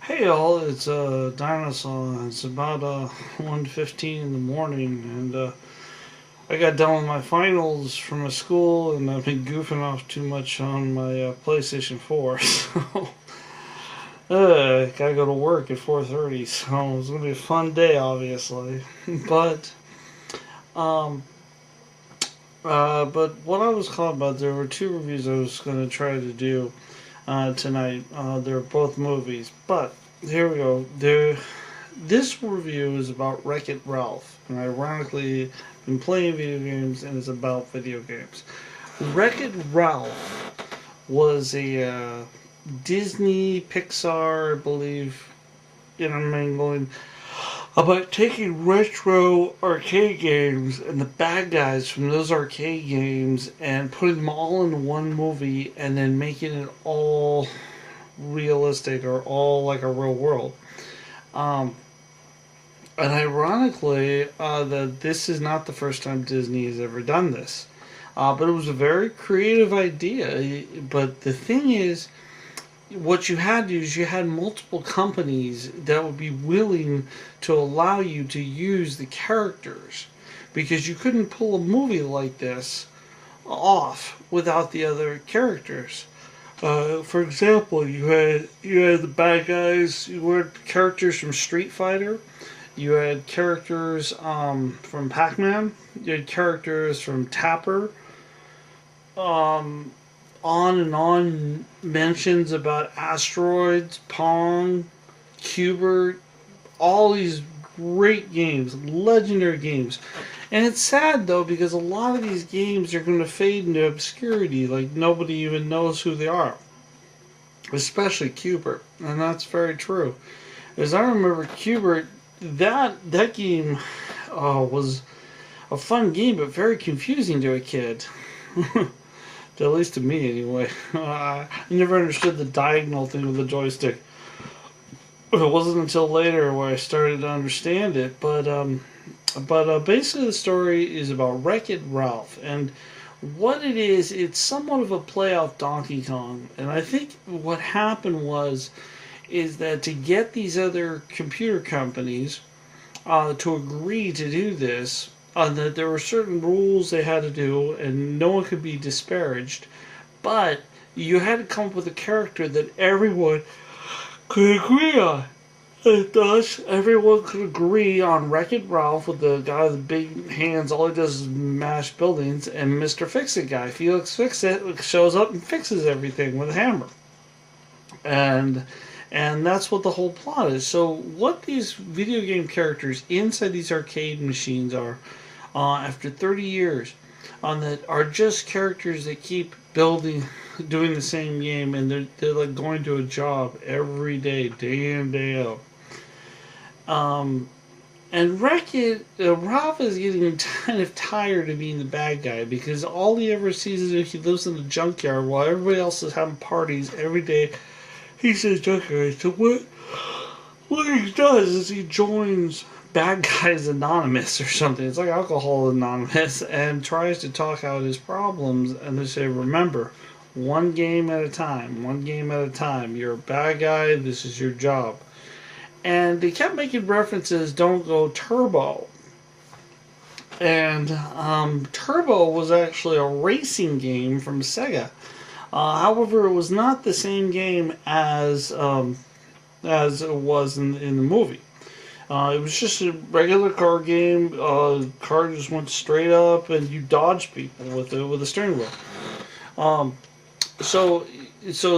Hey all, it's Dinosa. It's about 1:15 in the morning, and I got done with my finals from my school, and I've been goofing off too much on my PlayStation 4. So gotta go to work at 4:30. So it's gonna be a fun day, obviously. but um, but what I was calling about, there were two reviews I was gonna try to do tonight. They're both movies, but here we go. This review is about Wreck-It Ralph, and ironically, I've been playing video games, and it's about video games. Wreck-It Ralph was a Disney Pixar, I believe, intermingling about taking retro arcade games and the bad guys from those arcade games and putting them all in one movie and then making it all realistic or all like a real world. Um, and ironically, that this is not the first time Disney has ever done this. But it was a very creative idea. But the thing is, what you had is you had multiple companies that would be willing to allow you to use the characters because you couldn't pull a movie like this off without the other characters. For example, you had the bad guys. You had characters from Street Fighter. You had characters from Pac-Man. You had characters from Tapper. Um, on and on mentions about asteroids, Pong, Cubert, all these great games, legendary games. And it's sad though because a lot of these games are going to fade into obscurity, like nobody even knows who they are. Especially Cubert, and that's very true. As I remember, Cubert, that game was a fun game, but very confusing to a kid. At least to me, anyway. I never understood the diagonal thing with the joystick. It wasn't until later where I started to understand it. But basically, the story is about Wreck-It Ralph, and what it is, it's somewhat of a play off Donkey Kong. And I think what happened is that to get these other computer companies to agree to do this, that there were certain rules they had to do, and no one could be disparaged. But you had to come up with a character that everyone could agree on. And thus, everyone could agree on Wreck-It Ralph with the guy with the big hands. All he does is mash buildings, and Mr. Fix-It guy, Felix Fix-It, shows up and fixes everything with a hammer. And that's what the whole plot is. So what these video game characters inside these arcade machines are, after 30 years, that are just characters that keep building, doing the same game, and they're like going to a job every day, day in, day out. And Wreck-It, Ralph is getting kind of tired of being the bad guy because all he ever sees is he lives in a junkyard while everybody else is having parties every day. He's in a junkyard. So what he does is he joins Bad Guys Anonymous or something. It's like Alcohol Anonymous, and tries to talk out his problems. And they say, remember, one game at a time. One game at a time. You're a bad guy. This is your job. And they kept making references, don't go turbo. And Turbo was actually a racing game from Sega. However, it was not the same game as it was in the movie. It was just a regular car game. Car just went straight up, and you dodged people with a steering wheel. So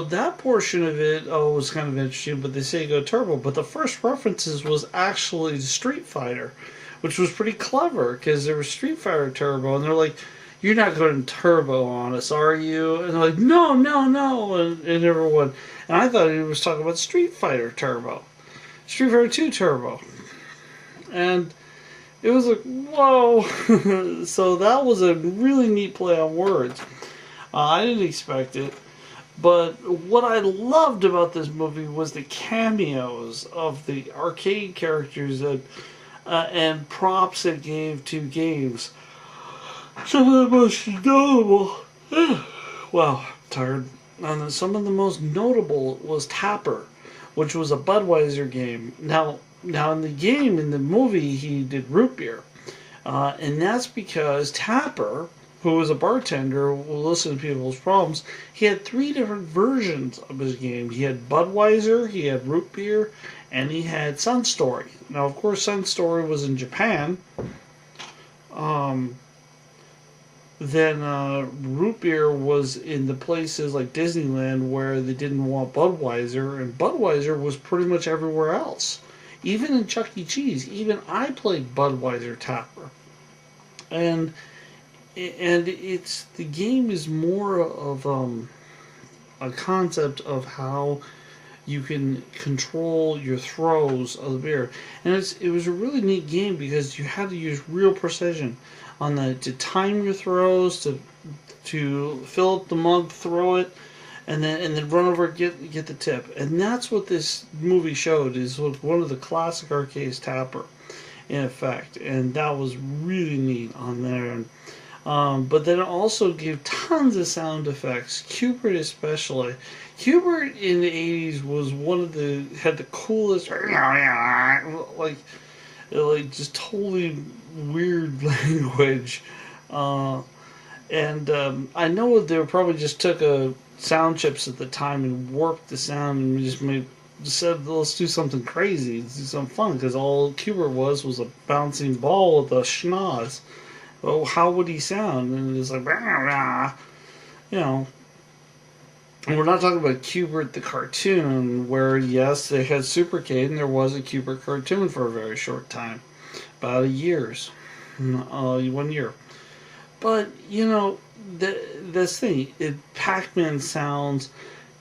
that portion of it was kind of interesting, but they say go turbo. But the first references was actually Street Fighter, which was pretty clever because there was Street Fighter Turbo, and they're like, "You're not going turbo on us, are you?" And they're like, "No, no, no," and everyone. And I thought he was talking about Street Fighter Turbo, Street Fighter 2 Turbo, and it was like, whoa. So that was a really neat play on words. I didn't expect it. But what I loved about this movie was the cameos of the arcade characters and props it gave to games. Some of the most notable, wow, tired. And some of the most notable was Tapper, which was a Budweiser game. Now in the game, in the movie, he did root beer. And that's because Tapper, who was a bartender who listened to people's problems, he had 3 different versions of his game. He had Budweiser, he had root beer, and he had Sun Story. Now, of course, Sun Story was in Japan. Then root beer was in the places like Disneyland where they didn't want Budweiser, and Budweiser was pretty much everywhere else. Even in Chuck E. Cheese, even I played Budweiser Tapper. And it's the game is more of a concept of how you can control your throws of the beer, and it was a really neat game because you had to use real precision on to time your throws, to fill up the mug, throw it, and then run over and get the tip. And that's what this movie showed, is one of the classic arcades Tapper in effect, and that was really neat on there. But then it also gave tons of sound effects. Cubert especially. Cubert in the 80s was had the coolest, like just totally weird language. And I know they probably just took sound chips at the time and warped the sound and just said, let's do something crazy, let's do something fun, because all Cubert was a bouncing ball with a schnoz. Well, how would he sound? And it's like, rah, rah, you know. And we're not talking about Cubert the cartoon, where, yes, they had Supercade, and there was a Cubert cartoon for a very short time. About 1 year. But, this thing, Pac-Man sounds,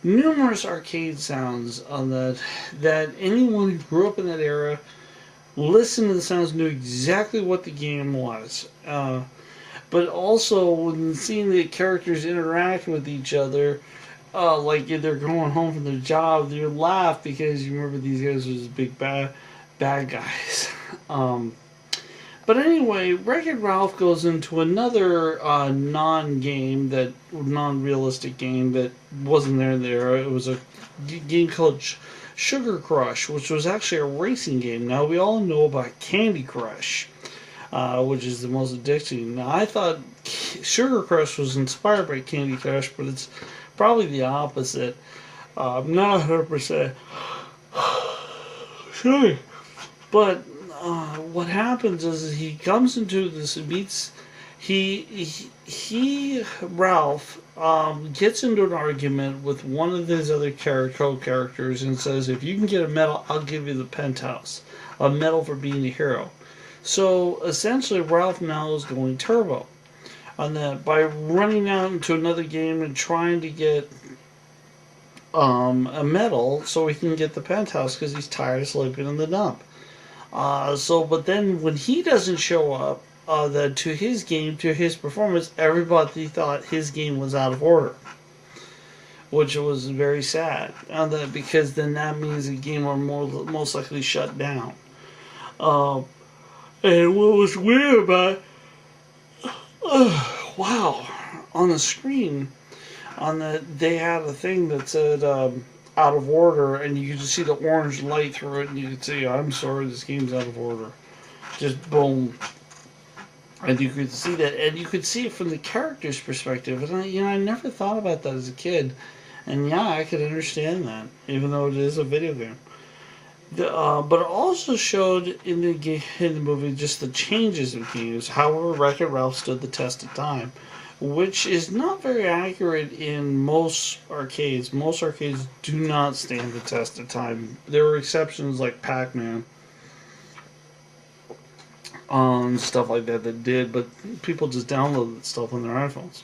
numerous arcade sounds on that anyone who grew up in that era, listened to the sounds, knew exactly what the game was. But also, when seeing the characters interact with each other, like if they're going home from their job, you laugh because you remember these guys was big bad guys. But anyway, Wreck-It Ralph goes into another non-realistic game that wasn't there. It was a game called Sugar Crush, which was actually a racing game. Now, we all know about Candy Crush, which is the most addicting. Now, I thought Sugar Crush was inspired by Candy Crush, but it's probably the opposite. I'm not 100% sure. But what happens is he comes into this, Ralph, gets into an argument with one of his other co-characters and says, if you can get a medal, I'll give you the penthouse. A medal for being a hero. So, essentially, Ralph now is going turbo on that by running out into another game and trying to get a medal so he can get the penthouse because he's tired of sleeping in the dump. But then when he doesn't show up to his performance, everybody thought his game was out of order, which was very sad. Because then that means the game will most likely shut down. And what was weird about wow, on the screen, they had a thing that said out of order, and you could just see the orange light through it, and you could say, I'm sorry, this game's out of order. Just boom. And you could see that, and you could see it from the character's perspective. And I never thought about that as a kid. And yeah, I could understand that, even though it is a video game. But it also showed in the movie just the changes of games. However, Wreck-It Ralph stood the test of time, which is not very accurate in most arcades. Most arcades do not stand the test of time. There were exceptions like Pac-Man, stuff like that did, but people just downloaded stuff on their iPhones.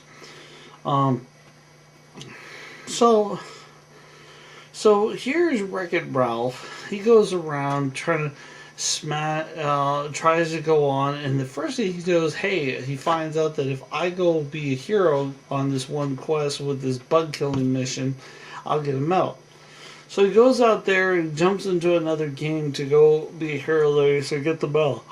So here's Wreck-It Ralph. He goes around trying to tries to go on, and the first thing he does, he finds out that if I go be a hero on this one quest with this bug killing mission, I'll get a medal. So he goes out there and jumps into another game to go be a hero there, so get the medal.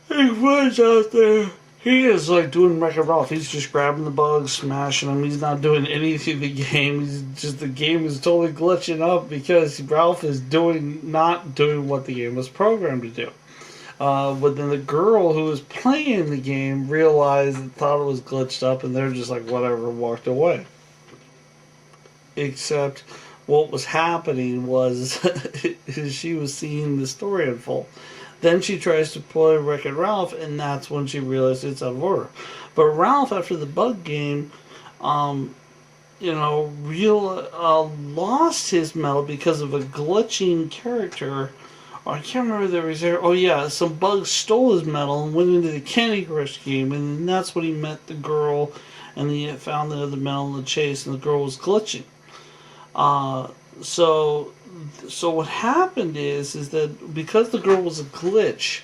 He runs out there He is like doing Wreck-It Ralph. He's just grabbing the bugs, smashing them. He's not doing anything in the game. He's just, the game is totally glitching up because Ralph is not doing what the game was programmed to do. But then the girl who was playing the game realized and thought it was glitched up, and they're just like, whatever, walked away. Except what was happening was she was seeing the story unfold. Then she tries to play Wreck-It Ralph, and that's when she realized it's out of order. But Ralph, after the bug game, lost his medal because of a glitching character. I can't remember the reason. Oh yeah, some bugs stole his medal and went into the Candy Crush game, and that's when he met the girl, and he found the other medal in the chase, and the girl was glitching. So what happened is that because the girl was a glitch,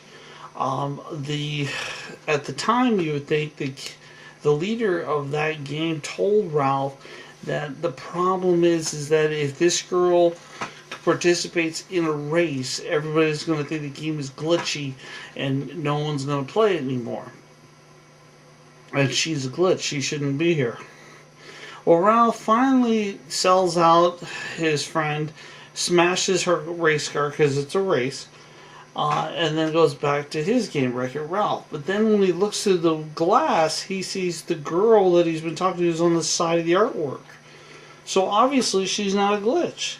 at the time you would think the leader of that game told Ralph that the problem is that if this girl participates in a race, everybody's going to think the game is glitchy and no one's going to play it anymore. And she's a glitch. She shouldn't be here. Well, Ralph finally sells out his friend, smashes her race car because it's a race, and then goes back to his game, Wreck-It Ralph. But then when he looks through the glass, he sees the girl that he's been talking to is on the side of the artwork. So obviously she's not a glitch.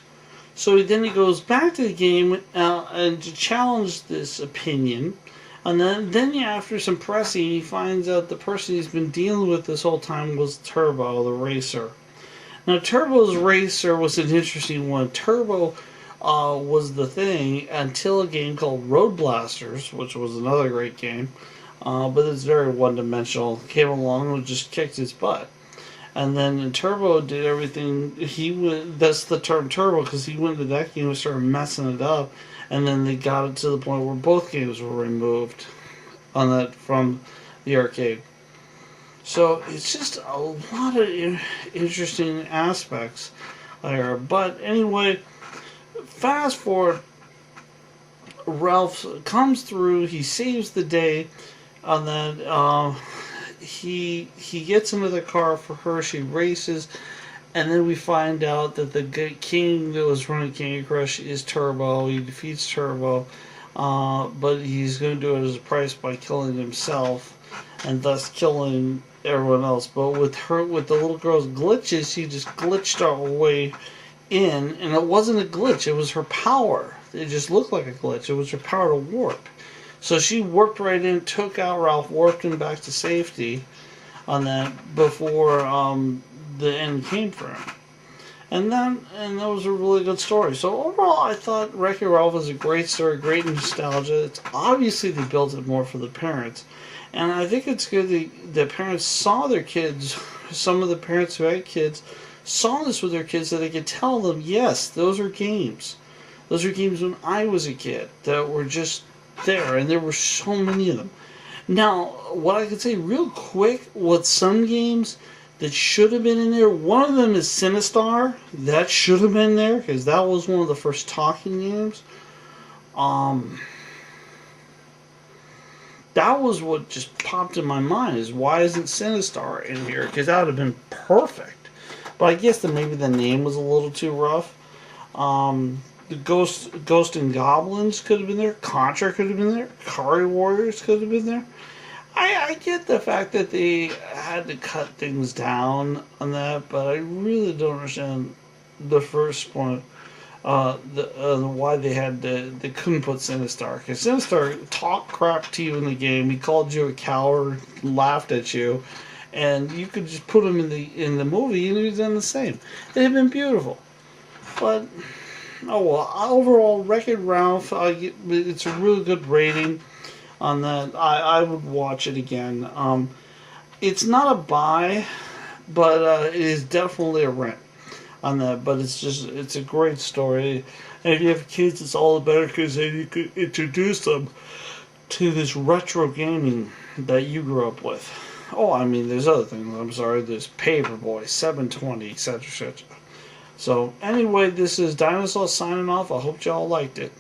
So then he goes back to the game and to challenge this opinion. And then after some pressing, he finds out the person he's been dealing with this whole time was Turbo, the racer. Now, Turbo's racer was an interesting one. Turbo was the thing until a game called Road Blasters, which was another great game. But it's very one-dimensional. Came along and just kicked his butt. And then Turbo did everything. That's the term Turbo, because he went to that game and started messing it up. And then they got it to the point where both games were removed from the arcade. So it's just a lot of interesting aspects there. But anyway, fast forward, Ralph comes through, he saves the day, and then he gets into the car for her, she races, and then we find out that the king that was running Candy Crush is Turbo. He defeats Turbo, but he's going to do it as a price by killing himself, and thus killing everyone else. But with the little girl's glitches, she just glitched her way in, and it wasn't a glitch, it was her power. It just looked like a glitch. It was her power to warp. So she warped right in, took out Ralph, warped him back to safety on that before the end came for him. And that was a really good story. So overall, I thought Wreck-It Ralph was a great story, great nostalgia. It's obviously they built it more for the parents. And I think it's good the parents saw their kids, some of the parents who had kids, saw this with their kids so they could tell them, yes, those are games. Those are games when I was a kid that were just there, and there were so many of them. Now, what I could say real quick, with some games that should have been in there, one of them is Sinistar. That should have been there, because that was one of the first talking games. That was what just popped in my mind, is why isn't Sinistar in here? Because that would have been perfect. But I guess that maybe the name was a little too rough. The Ghost and Goblins could have been there. Contra could have been there. Kari Warriors could have been there. I get the fact that they had to cut things down on that, but I really don't understand the first point. Why they couldn't put Sinistar, because Sinistar talked crap to you in the game. He called you a coward, laughed at you, and you could just put him in the movie and he was done the same. It'd have been beautiful, but oh well. Overall, Wreck-It Ralph, it's a really good rating on that. I would watch it again. It's not a buy, but it is definitely a rent on that. But it's a great story. And if you have kids, it's all the better, because then you could introduce them to this retro gaming that you grew up with. Oh, I mean, there's other things. I'm sorry. There's Paperboy, 720, etc., etc. So, anyway, this is Dinosaur signing off. I hope y'all liked it.